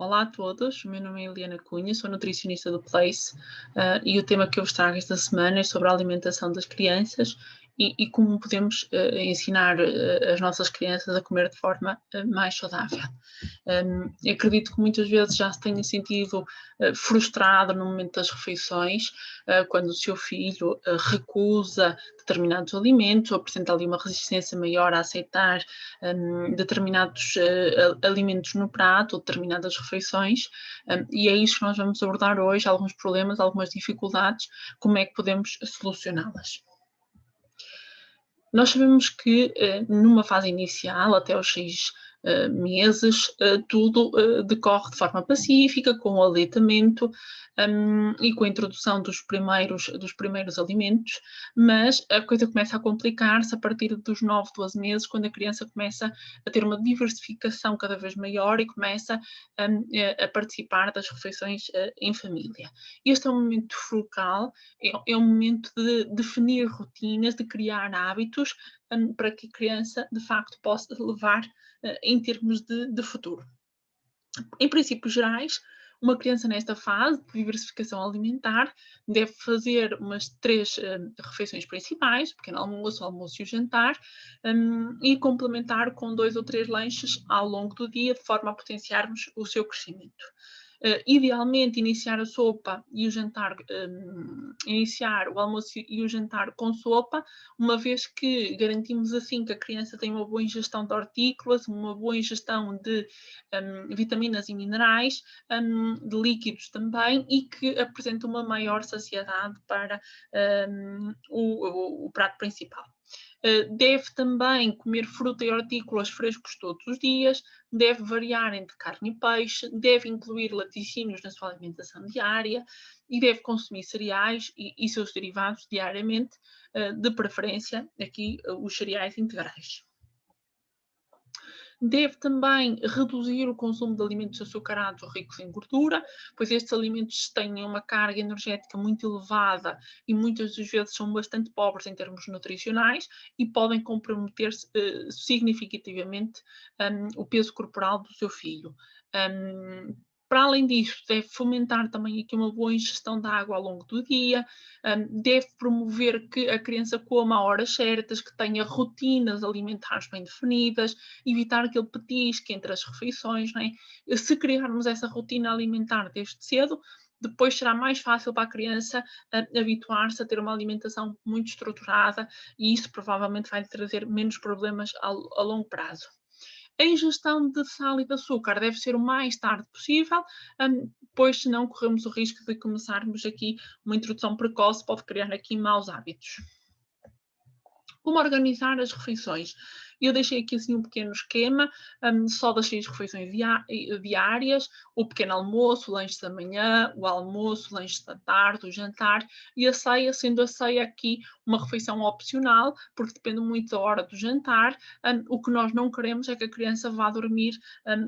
Olá a todos, o meu nome é Eliana Cunha, sou nutricionista do Place, e o tema que eu vos trago esta semana é sobre a alimentação das crianças e como podemos ensinar as nossas crianças a comer de forma mais saudável. Acredito que muitas vezes já se tenha sentido frustrado no momento das refeições, quando o seu filho recusa determinados alimentos ou apresenta ali uma resistência maior a aceitar determinados alimentos no prato ou determinadas refeições, e é isso que nós vamos abordar hoje, alguns problemas, algumas dificuldades, como é que podemos solucioná-las. Nós sabemos que numa fase inicial, até aos 6 meses, tudo decorre de forma pacífica, com o aleitamento e com a introdução dos primeiros alimentos, mas a coisa começa a complicar-se a partir dos 9, 12 meses, quando a criança começa a ter uma diversificação cada vez maior e começa a participar das refeições em família. Este é um momento focal, é um momento de definir rotinas, de criar hábitos para que a criança, de facto, possa levar em termos de futuro. Em princípios gerais, uma criança nesta fase de diversificação alimentar deve fazer umas 3 refeições principais, pequeno almoço, almoço e o jantar, e complementar com 2 ou 3 lanches ao longo do dia, de forma a potenciarmos o seu crescimento. Idealmente, iniciar a sopa e o jantar, iniciar o almoço e o jantar com sopa, uma vez que garantimos assim que a criança tem uma boa ingestão de hortícolas, uma boa ingestão de vitaminas e minerais, de líquidos também, e que apresenta uma maior saciedade para o prato principal. Deve também comer fruta e hortícolas frescos todos os dias, deve variar entre carne e peixe, deve incluir laticínios na sua alimentação diária e deve consumir cereais e seus derivados diariamente, de preferência aqui os cereais integrais. Deve também reduzir o consumo de alimentos açucarados ou ricos em gordura, pois estes alimentos têm uma carga energética muito elevada e muitas das vezes são bastante pobres em termos nutricionais e podem comprometer significativamente o peso corporal do seu filho. Um, para além disso, deve fomentar também aqui uma boa ingestão de água ao longo do dia, deve promover que a criança coma a horas certas, que tenha rotinas alimentares bem definidas, evitar aquele petisco entre as refeições, não é? Se criarmos essa rotina alimentar desde cedo, depois será mais fácil para a criança habituar-se a ter uma alimentação muito estruturada e isso provavelmente vai trazer menos problemas a longo prazo. A ingestão de sal e de açúcar deve ser o mais tarde possível, pois senão corremos o risco de começarmos aqui uma introdução precoce, pode criar aqui maus hábitos. Como organizar as refeições? Eu deixei aqui assim um pequeno esquema, só das 6 refeições diárias, o pequeno almoço, o lanche da manhã, o almoço, o lanche da tarde, o jantar e a ceia, sendo a ceia aqui uma refeição opcional, porque depende muito da hora do jantar. O que nós não queremos é que a criança vá dormir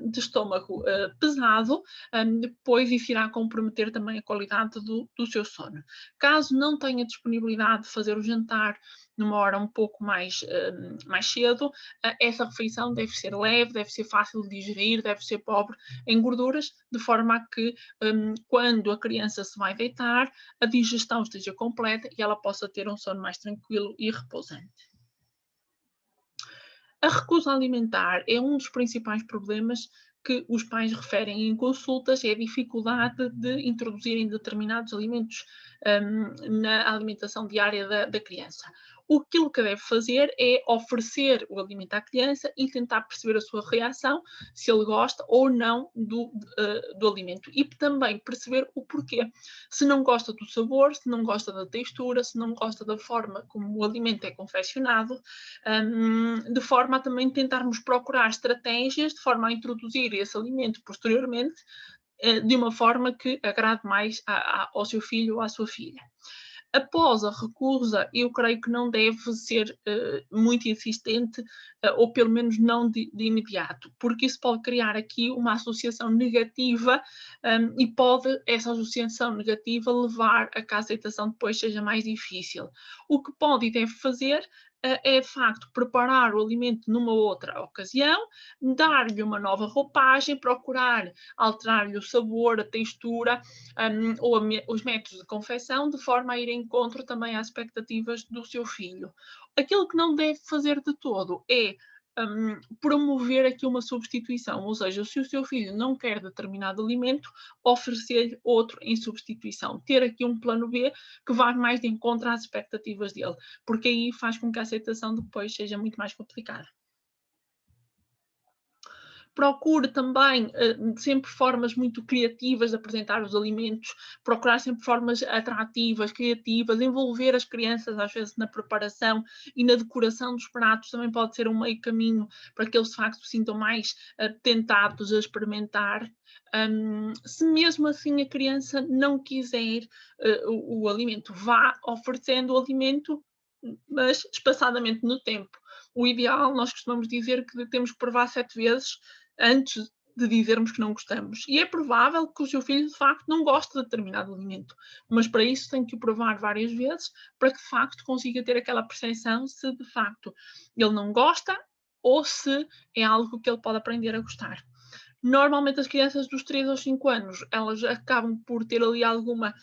de estômago pesado, depois isso irá comprometer também a qualidade do seu sono. Caso não tenha disponibilidade de fazer o jantar numa hora um pouco mais cedo, essa refeição deve ser leve, deve ser fácil de digerir, deve ser pobre em gorduras, de forma a que quando a criança se vai deitar, a digestão esteja completa e ela possa ter um sono mais tranquilo e repousante. A recusa alimentar é um dos principais problemas que os pais referem em consultas, é a dificuldade de introduzirem determinados alimentos na alimentação diária da criança. Aquilo que deve fazer é oferecer o alimento à criança e tentar perceber a sua reação, se ele gosta ou não do alimento. E também perceber o porquê. Se não gosta do sabor, se não gosta da textura, se não gosta da forma como o alimento é confeccionado, de forma a também tentarmos procurar estratégias de forma a introduzir esse alimento posteriormente, de uma forma que agrade mais ao seu filho ou à sua filha. Após a recusa, eu creio que não deve ser muito insistente, ou pelo menos não de imediato, porque isso pode criar aqui uma associação negativa e pode essa associação negativa levar a que a aceitação depois seja mais difícil. O que pode e deve fazer é de facto preparar o alimento numa outra ocasião, dar-lhe uma nova roupagem, procurar alterar-lhe o sabor, a textura, ou os métodos de confecção, de forma a ir em encontro também às expectativas do seu filho. Aquilo que não deve fazer de todo é promover aqui uma substituição, ou seja, se o seu filho não quer determinado alimento, oferecer-lhe outro em substituição. Ter aqui um plano B que vá mais de encontro às expectativas dele, porque aí faz com que a aceitação depois seja muito mais complicada. Procure também sempre formas muito criativas de apresentar os alimentos, procurar sempre formas atrativas, criativas, envolver as crianças às vezes na preparação e na decoração dos pratos também pode ser um meio caminho para que eles de facto se sintam mais tentados a experimentar. Se mesmo assim a criança não quiser o alimento, vá oferecendo o alimento, mas espaçadamente no tempo. O ideal, nós costumamos dizer que temos que provar 7 vezes antes de dizermos que não gostamos. E é provável que o seu filho, de facto, não goste de determinado alimento, mas para isso tem que o provar várias vezes para que, de facto, consiga ter aquela percepção se, de facto, ele não gosta ou se é algo que ele pode aprender a gostar. Normalmente as crianças dos 3 aos 5 anos, elas acabam por ter ali alguma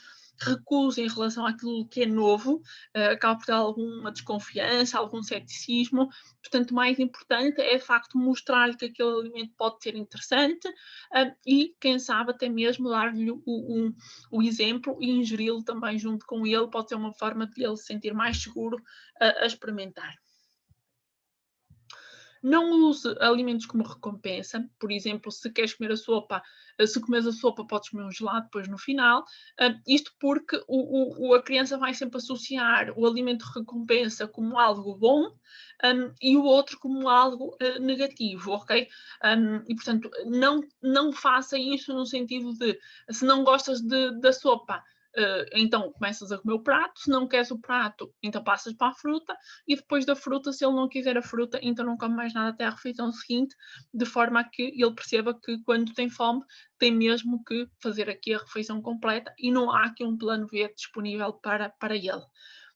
recusa em relação àquilo que é novo, acaba por ter alguma desconfiança, algum ceticismo. Portanto, o mais importante é, de facto, mostrar-lhe que aquele alimento pode ser interessante, e, quem sabe, até mesmo dar-lhe o exemplo e ingeri-lo também junto com ele, pode ser uma forma de ele se sentir mais seguro a experimentar. Não use alimentos como recompensa, por exemplo, se queres comer a sopa, se comes a sopa, podes comer um gelado depois no final. Isto porque a criança vai sempre associar o alimento recompensa como algo bom, e o outro como algo negativo, ok? E portanto, não faça isso no sentido de se não gostas da sopa. Então começas a comer o prato, se não queres o prato, então passas para a fruta, e depois da fruta, se ele não quiser a fruta, então não come mais nada até à refeição seguinte, de forma a que ele perceba que quando tem fome, tem mesmo que fazer aqui a refeição completa e não há aqui um plano B disponível para ele.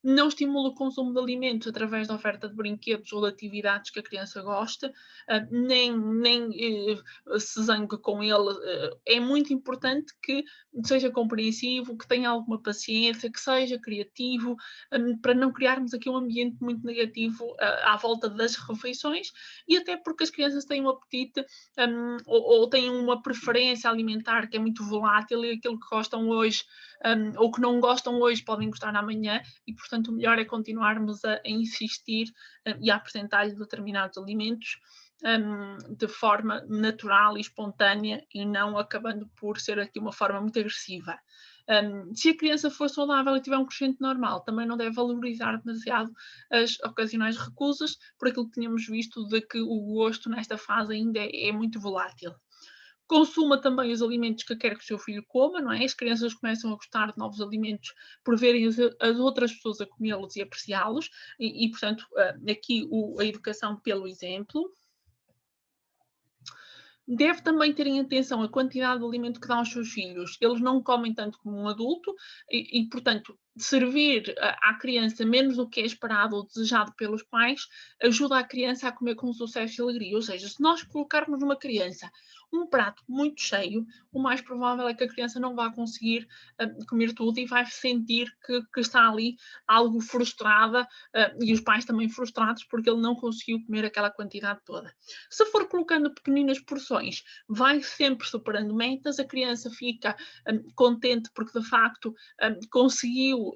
Não estimula o consumo de alimentos através da oferta de brinquedos ou de atividades que a criança gosta, nem se zangue com ele. É muito importante que seja compreensivo, que tenha alguma paciência, que seja criativo, para não criarmos aqui um ambiente muito negativo à volta das refeições, e até porque as crianças têm um apetite, ou têm uma preferência alimentar que é muito volátil, e aquilo que gostam hoje, ou que não gostam hoje podem gostar amanhã, e portanto o melhor é continuarmos a insistir e a apresentar-lhe determinados alimentos de forma natural e espontânea, e não acabando por ser aqui uma forma muito agressiva. Se a criança for saudável e tiver um crescimento normal, também não deve valorizar demasiado as ocasionais recusas, por aquilo que tínhamos visto de que o gosto nesta fase ainda é muito volátil. Consuma também os alimentos que quer que o seu filho coma, não é? As crianças começam a gostar de novos alimentos por verem as outras pessoas a comê-los e apreciá-los, e portanto, aqui a educação pelo exemplo. Deve também ter em atenção a quantidade de alimento que dá aos seus filhos. Eles não comem tanto como um adulto e portanto, servir à criança menos do que é esperado ou desejado pelos pais ajuda a criança a comer com sucesso e alegria. Ou seja, se nós colocarmos numa criança um prato muito cheio, o mais provável é que a criança não vá conseguir comer tudo e vai sentir que está ali algo frustrada, e os pais também frustrados porque ele não conseguiu comer aquela quantidade toda. Se for colocando pequeninas porções, vai sempre superando metas, a criança fica contente porque de facto conseguiu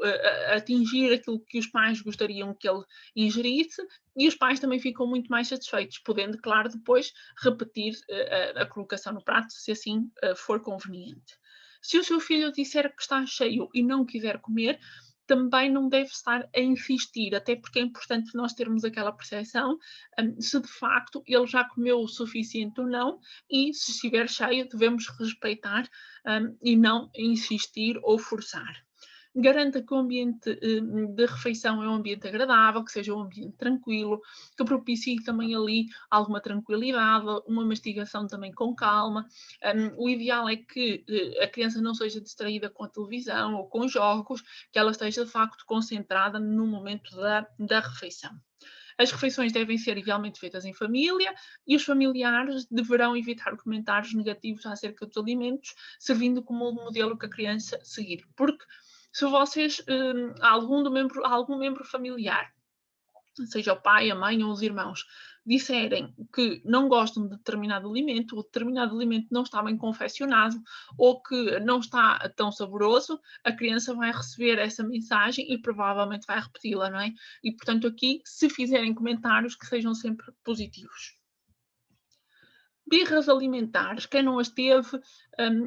atingir aquilo que os pais gostariam que ele ingerisse, e os pais também ficam muito mais satisfeitos, podendo, claro, depois repetir a colocação no prato, se assim for conveniente. Se o seu filho disser que está cheio e não quiser comer, também não deve estar a insistir, até porque é importante nós termos aquela percepção se de facto ele já comeu o suficiente ou não, e se estiver cheio devemos respeitar e não insistir ou forçar. Garanta que o ambiente de refeição é um ambiente agradável, que seja um ambiente tranquilo, que propicie também ali alguma tranquilidade, uma mastigação também com calma. O ideal é que a criança não seja distraída com a televisão ou com jogos, que ela esteja de facto concentrada no momento da refeição. As refeições devem ser idealmente feitas em família e os familiares deverão evitar comentários negativos acerca dos alimentos, servindo como modelo que a criança seguir. Porque se vocês, algum membro familiar, seja o pai, a mãe ou os irmãos, disserem que não gostam de determinado alimento, ou determinado alimento não está bem confeccionado, ou que não está tão saboroso, a criança vai receber essa mensagem e provavelmente vai repeti-la, não é? E, portanto, aqui, se fizerem comentários, que sejam sempre positivos. Birras alimentares, quem não as teve,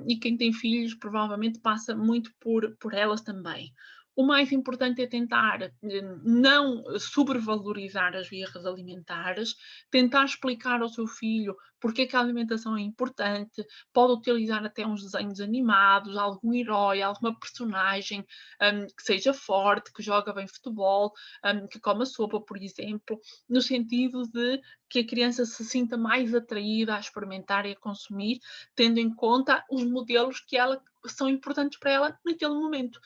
e quem tem filhos provavelmente passa muito por elas também. O mais importante é tentar não sobrevalorizar as birras alimentares, tentar explicar ao seu filho porque é que a alimentação é importante, pode utilizar até uns desenhos animados, algum herói, alguma personagem que seja forte, que joga bem futebol, que coma sopa, por exemplo, no sentido de que a criança se sinta mais atraída a experimentar e a consumir, tendo em conta os modelos que são importantes para ela naquele momento.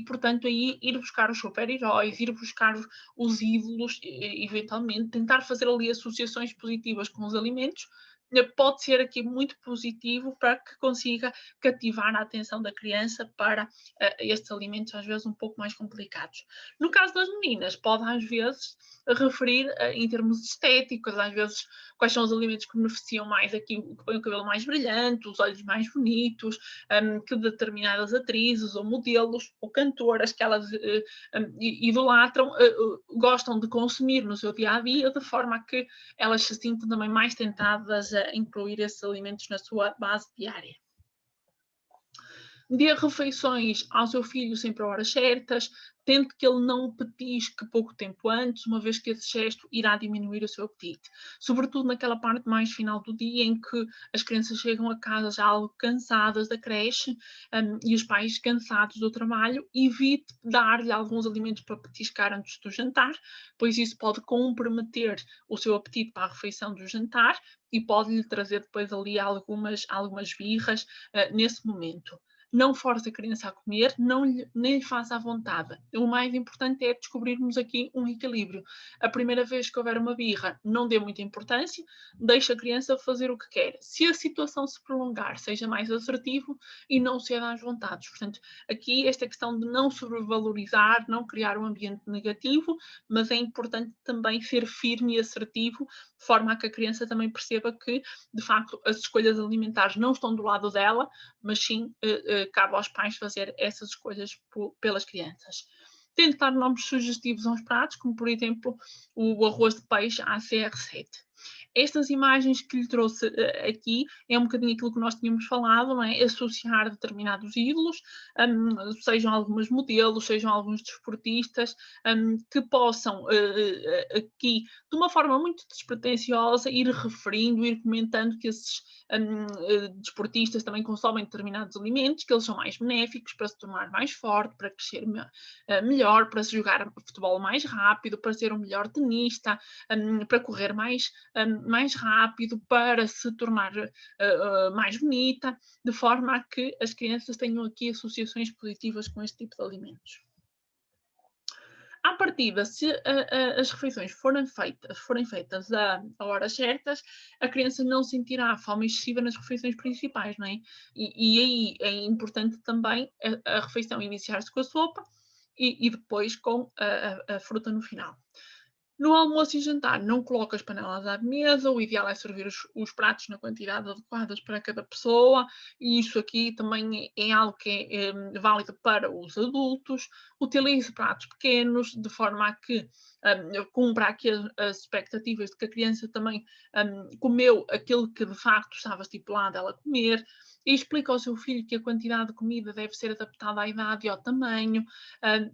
Portanto, aí ir buscar os super-heróis, ir buscar os ídolos, eventualmente, tentar fazer ali associações positivas com os alimentos, pode ser aqui muito positivo para que consiga cativar a atenção da criança para estes alimentos às vezes um pouco mais complicados. No caso das meninas, pode às vezes referir em termos estéticos, às vezes quais são os alimentos que beneficiam mais aqui, que põem o cabelo mais brilhante, os olhos mais bonitos, que determinadas atrizes ou modelos ou cantoras que elas idolatram, gostam de consumir no seu dia a dia, de forma a que elas se sintam também mais tentadas a incluir esses alimentos na sua base diária. Dê refeições ao seu filho sempre a horas certas, tente que ele não petisque pouco tempo antes, uma vez que esse gesto irá diminuir o seu apetite. Sobretudo naquela parte mais final do dia em que as crianças chegam a casa já algo cansadas da creche e os pais cansados do trabalho, evite dar-lhe alguns alimentos para petiscar antes do jantar, pois isso pode comprometer o seu apetite para a refeição do jantar e pode-lhe trazer depois ali algumas birras nesse momento. Não force a criança a comer, nem lhe faça à vontade. O mais importante é descobrirmos aqui um equilíbrio. A primeira vez que houver uma birra, não dê muita importância, deixe a criança fazer o que quer. Se a situação se prolongar, seja mais assertivo e não ceda às vontades. Portanto, aqui esta questão de não sobrevalorizar, não criar um ambiente negativo, mas é importante também ser firme e assertivo, de forma a que a criança também perceba que, de facto, as escolhas alimentares não estão do lado dela, mas sim cabe aos pais fazer essas escolhas pelas crianças. Tente dar nomes sugestivos aos pratos, como por exemplo o arroz de peixe ACR7. Estas imagens que lhe trouxe aqui é um bocadinho aquilo que nós tínhamos falado, não é? Associar determinados ídolos, sejam alguns modelos, sejam alguns desportistas, que possam aqui, de uma forma muito despretensiosa, ir referindo, ir comentando que esses desportistas também consomem determinados alimentos, que eles são mais benéficos para se tornar mais forte, para crescer melhor, para se jogar futebol mais rápido, para ser um melhor tenista, para correr mais rápido, para se tornar mais bonita, de forma a que as crianças tenham aqui associações positivas com este tipo de alimentos. À partida, se as refeições forem feitas a horas certas, a criança não sentirá fome excessiva nas refeições principais, não é? E aí é importante também a refeição iniciar-se com a sopa e depois com a fruta no final. No almoço e jantar, não coloque as panelas à mesa, o ideal é servir os pratos na quantidade adequada para cada pessoa, e isso aqui também é algo que é válido para os adultos. Utilize pratos pequenos, de forma a que cumpra aqui as expectativas de que a criança também comeu aquilo que de facto estava estipulado ela comer, e explica ao seu filho que a quantidade de comida deve ser adaptada à idade e ao tamanho,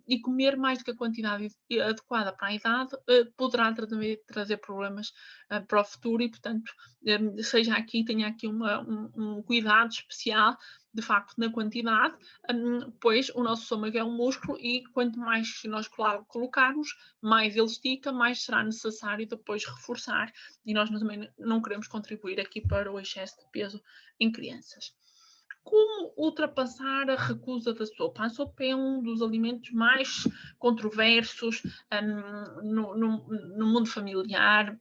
e comer mais do que a quantidade adequada para a idade poderá trazer problemas para o futuro e, portanto, seja aqui, tenha aqui um cuidado especial, de facto, na quantidade, pois o nosso estômago é um músculo e quanto mais nós colocarmos, mais ele estica, mais será necessário depois reforçar, e nós também não queremos contribuir aqui para o excesso de peso em crianças. Como ultrapassar a recusa da sopa? A sopa é um dos alimentos mais controversos, no mundo familiar.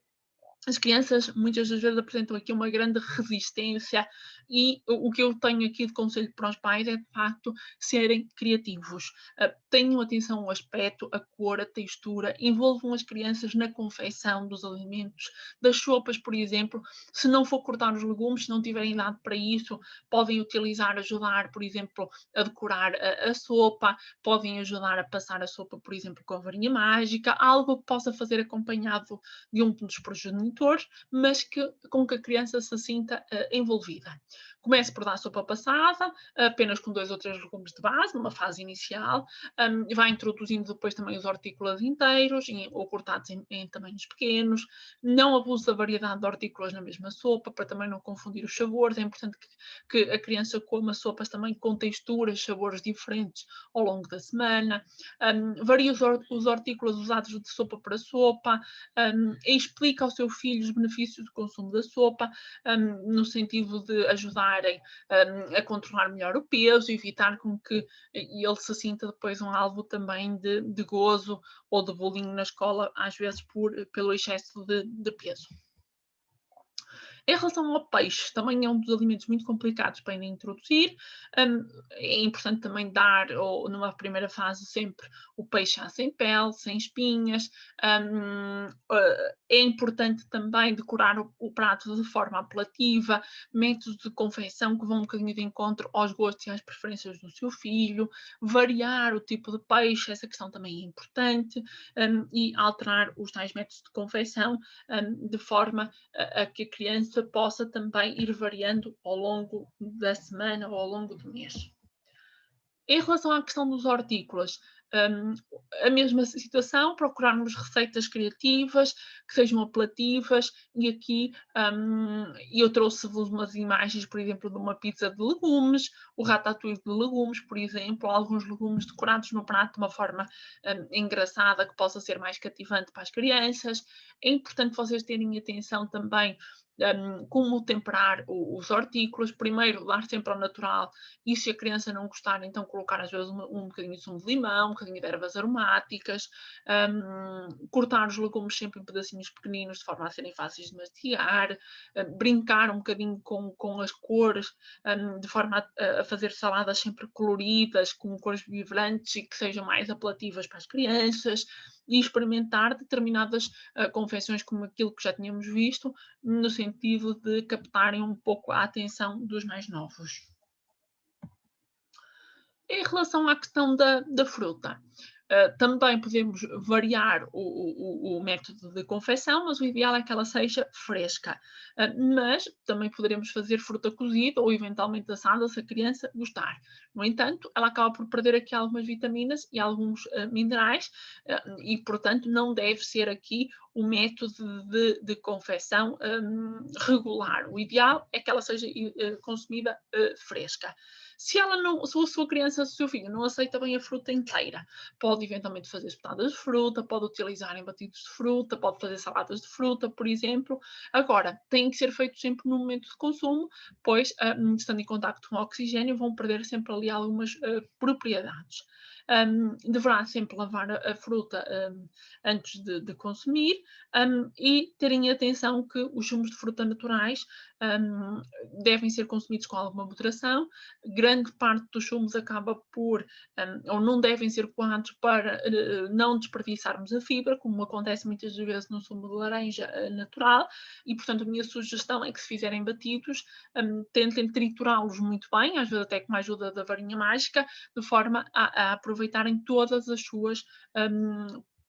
As crianças muitas das vezes apresentam aqui uma grande resistência e o que eu tenho aqui de conselho para os pais é, de facto, serem criativos. Tenham atenção ao aspecto, a cor, a textura, envolvam as crianças na confecção dos alimentos, das sopas, por exemplo. Se não for cortar os legumes, se não tiverem idade para isso, podem utilizar, ajudar, por exemplo, a decorar a sopa, podem ajudar a passar a sopa, por exemplo, com a varinha mágica, algo que possa fazer acompanhado de um dos progenitores, mas com que a criança se sinta envolvida. Comece por dar sopa passada, apenas com 2 ou 3 legumes de base, numa fase inicial, vai introduzindo depois também os hortícolas inteiros ou cortados em tamanhos pequenos, não abuse da variedade de hortícolas na mesma sopa, para também não confundir os sabores, é importante que a criança coma sopas também com texturas, sabores diferentes ao longo da semana, varie os hortícolas usados de sopa para sopa, explica ao seu filho os benefícios do consumo da sopa, no sentido de ajudarem a controlar melhor o peso, evitar com que ele se sinta depois um alvo também de gozo ou de bullying na escola, às vezes pelo excesso de peso. Em relação ao peixe, também é um dos alimentos muito complicados para ainda introduzir. É importante também dar, ou numa primeira fase, sempre o peixe sem pele, sem espinhas. É importante também decorar o prato de forma apelativa, métodos de confecção que vão um bocadinho de encontro aos gostos e às preferências do seu filho, variar o tipo de peixe, essa questão também é importante, e alterar os tais métodos de confecção de forma a que a criança possa também ir variando ao longo da semana ou ao longo do mês. Em relação à questão dos hortícolas, hum, a mesma situação, procurarmos receitas criativas, que sejam apelativas, e aqui eu trouxe-vos umas imagens, por exemplo, de uma pizza de legumes, o ratatouille de legumes, por exemplo, alguns legumes decorados no prato de uma forma engraçada, que possa ser mais cativante para as crianças. É importante vocês terem atenção também como temperar os hortícolas, primeiro dar sempre ao natural, e se a criança não gostar, então colocar às vezes um bocadinho de sumo de limão, um bocadinho de ervas aromáticas, cortar os legumes sempre em pedacinhos pequeninos, de forma a serem fáceis de mastigar, brincar um bocadinho com as cores, de forma a fazer saladas sempre coloridas, com cores vibrantes e que sejam mais apelativas para as crianças, e experimentar determinadas confecções como aquilo que já tínhamos visto, no sentido de captarem um pouco a atenção dos mais novos. Em relação à questão da fruta, também podemos variar o método de confecção, mas o ideal é que ela seja fresca. Mas também poderemos fazer fruta cozida ou eventualmente assada se a criança gostar. No entanto, ela acaba por perder aqui algumas vitaminas e alguns minerais e, portanto, não deve ser aqui o método de confecção regular. O ideal é que ela seja consumida fresca. Se a sua criança, se o seu filho não aceita bem a fruta inteira, pode eventualmente fazer espetadas de fruta, pode utilizar em batidos de fruta, pode fazer saladas de fruta, por exemplo. Agora, tem que ser feito sempre no momento de consumo, pois, estando em contacto com o oxigênio, vão perder sempre ali algumas propriedades. Deverá sempre lavar a fruta antes de consumir e terem atenção que os sumos de fruta naturais devem ser consumidos com alguma moderação. Grande parte dos sumos acaba por, ou não devem ser coados para não desperdiçarmos a fibra, como acontece muitas vezes no sumo de laranja natural, e portanto a minha sugestão é que se fizerem batidos, tentem triturá-los muito bem, às vezes até com a ajuda da varinha mágica, de forma a aproveitarem todas as suas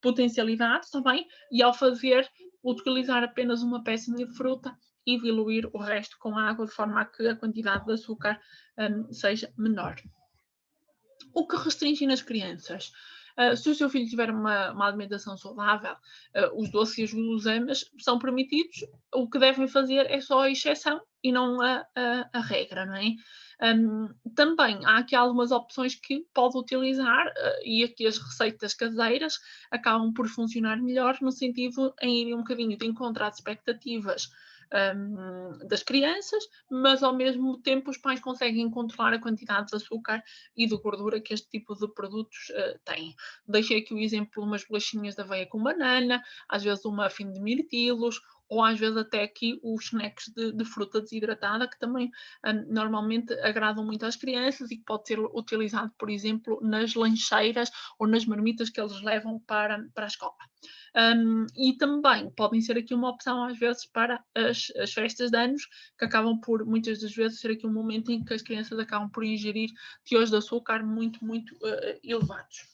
potencialidades também, e ao fazer, utilizar apenas uma pecinha de fruta e diluir o resto com água, de forma a que a quantidade de açúcar seja menor. O que restringe nas crianças? Se o seu filho tiver uma alimentação saudável, os doces e as guloseimas são permitidos, o que devem fazer é só a exceção e não a regra, não é? Também há aqui algumas opções que pode utilizar e aqui as receitas caseiras acabam por funcionar melhor no sentido em irem um bocadinho de encontro às expectativas das crianças, mas ao mesmo tempo os pais conseguem controlar a quantidade de açúcar e de gordura que este tipo de produtos têm. Deixei aqui o exemplo de umas bolachinhas de aveia com banana, às vezes um muffin de mirtilos, ou às vezes até aqui os snacks de fruta desidratada, que também normalmente agradam muito às crianças e que pode ser utilizado, por exemplo, nas lancheiras ou nas marmitas que eles levam para a escola. E também podem ser aqui uma opção, às vezes, para as festas de anos, que acabam por, muitas das vezes, ser aqui um momento em que as crianças acabam por ingerir teores de açúcar muito, muito elevados.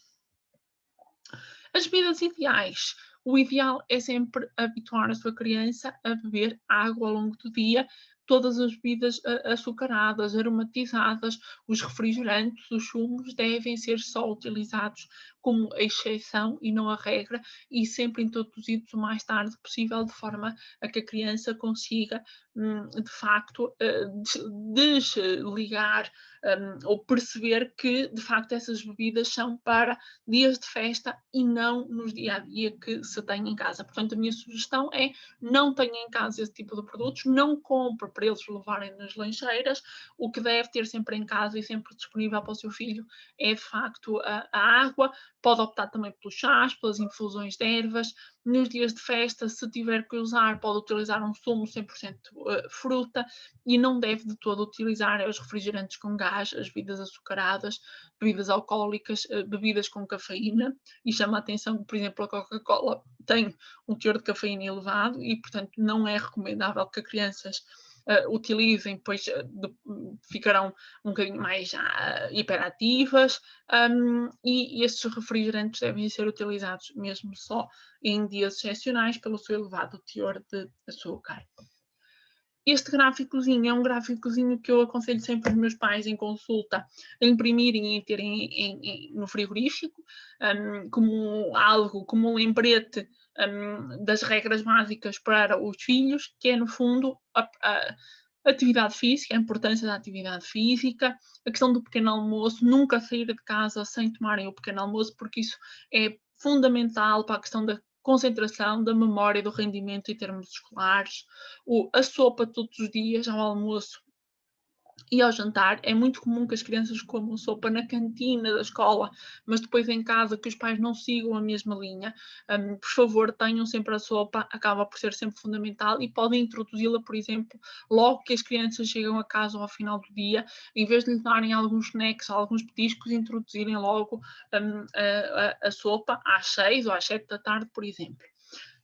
As bebidas ideais. O ideal é sempre habituar a sua criança a beber água ao longo do dia, todas as bebidas açucaradas, aromatizadas, os refrigerantes, os sumos devem ser só utilizados como a exceção e não a regra, e sempre introduzidos o mais tarde possível, de forma a que a criança consiga, de facto, desligar ou perceber que, de facto, essas bebidas são para dias de festa e não nos dia a dia que se tem em casa. Portanto, a minha sugestão é não tenha em casa esse tipo de produtos, não compre para eles levarem nas lancheiras. O que deve ter sempre em casa e sempre disponível para o seu filho é, de facto, a água. Pode optar também pelos chás, pelas infusões de ervas. Nos dias de festa, se tiver que usar, pode utilizar um sumo 100% fruta e não deve de todo utilizar os refrigerantes com gás, as bebidas açucaradas, bebidas alcoólicas, bebidas com cafeína, e chama a atenção que, por exemplo, a Coca-Cola tem um teor de cafeína elevado e, portanto, não é recomendável que as crianças utilizem, pois ficarão um bocadinho mais hiperativas, e estes refrigerantes devem ser utilizados mesmo só em dias excepcionais pelo seu elevado teor de açúcar. Este gráficozinho é um gráficozinho que eu aconselho sempre os meus pais em consulta a imprimirem e terem no frigorífico, como algo, como um lembrete das regras básicas para os filhos, que é, no fundo, a atividade física, a importância da atividade física, a questão do pequeno almoço, nunca sair de casa sem tomarem o pequeno almoço, porque isso é fundamental para a questão da concentração, da memória, do rendimento em termos escolares. A sopa todos os dias ao almoço e ao jantar. É muito comum que as crianças comam sopa na cantina da escola, mas depois em casa que os pais não sigam a mesma linha. Por favor, tenham sempre a sopa, acaba por ser sempre fundamental, e podem introduzi-la, por exemplo, logo que as crianças chegam a casa ao final do dia, em vez de lhes darem alguns snacks, alguns petiscos, introduzirem logo a sopa às 6 ou às 7 da tarde, por exemplo.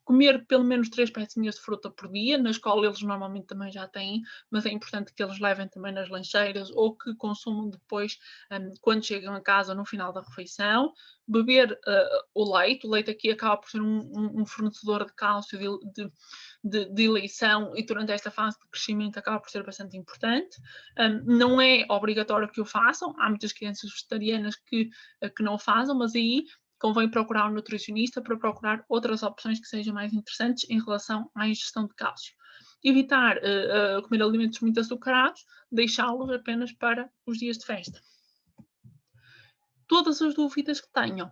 Comer pelo menos 3 pecinhas de fruta por dia. Na escola eles normalmente também já têm, mas é importante que eles levem também nas lancheiras ou que consumam depois, quando chegam a casa, no final da refeição. Beber o leite aqui acaba por ser um fornecedor de cálcio de eleição, e durante esta fase de crescimento acaba por ser bastante importante. Não é obrigatório que o façam, há muitas crianças vegetarianas que não o fazem, mas aí convém procurar um nutricionista para procurar outras opções que sejam mais interessantes em relação à ingestão de cálcio. Evitar comer alimentos muito açucarados, deixá-los apenas para os dias de festa. Todas as dúvidas que tenham,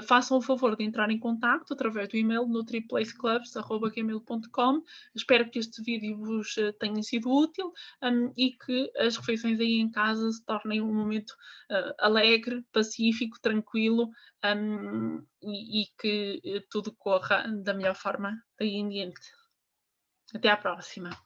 façam o favor de entrar em contacto através do e-mail nutriplaceclubs@gmail.com. Espero que este vídeo vos tenha sido útil, e que as refeições aí em casa se tornem um momento alegre, pacífico, tranquilo, e que tudo corra da melhor forma daí em diante. Até à próxima.